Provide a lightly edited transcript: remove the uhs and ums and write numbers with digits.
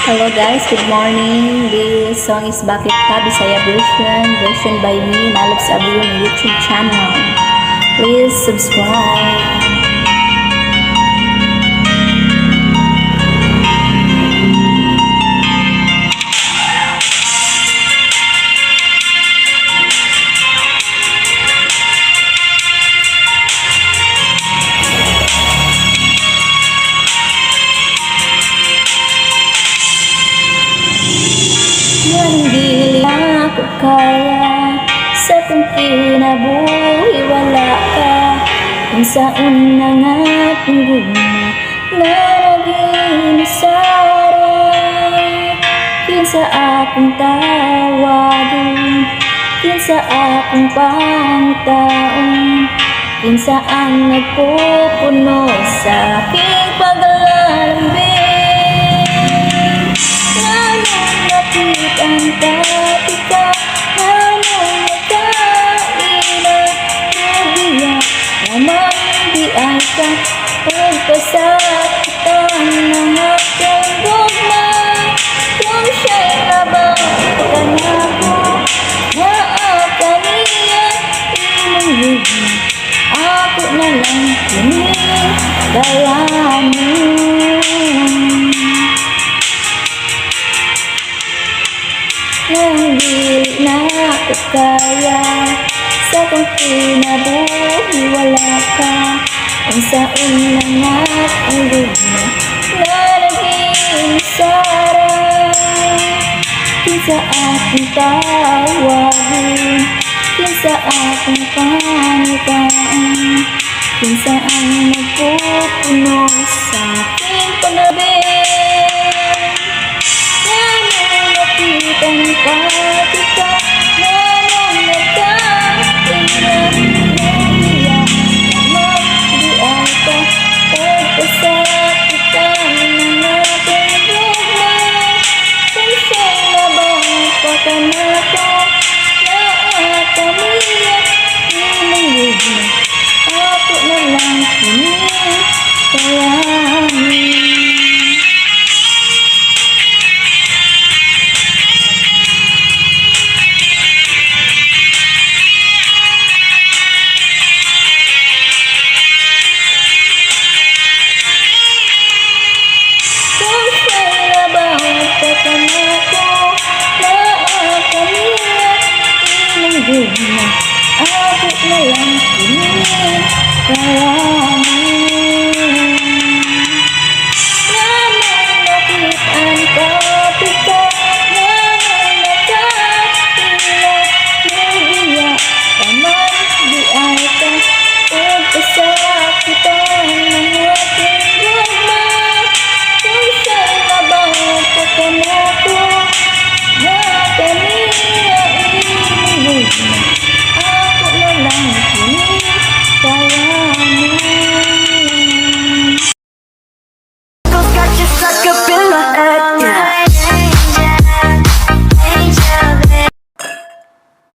Hello guys, good morning. This song is Bakit Ka Bisaya version by me, Malabs Abu, my YouTube channel. Please subscribe. Hindi ako kaya sa kung kinabuhi wala ka. Kung saan na nga pungguna na naging saray. Kinsa akong tawagin, kinsa akong pangtaon, kinsa ang nagpupuno sa aking paglalambing. Ang katika, anong magkailan, nabiyak, naman di ay ka, pagpasakitan ng aking gugma. Kung siya'y nabangkan ako, naakaniya, inulog na, ako na lang pinigalamin. Hindi na ako kaya sa kung kinabuhi wala ka. Kung saan na nga ang lugna na naging saray. Kinsa akong tawagin, kinsa akong pangtaan, kinsa ang nagpupuno sa aking panabing. Ang katika, nanong nagkailan, nabiyak, naman di ay ka, pagpasakitan ng aking gugma. Kung siya'y nabangkan ako, naakaniya, inulog na, ako na lang pinigalamin. Ako na lang pinigalamin.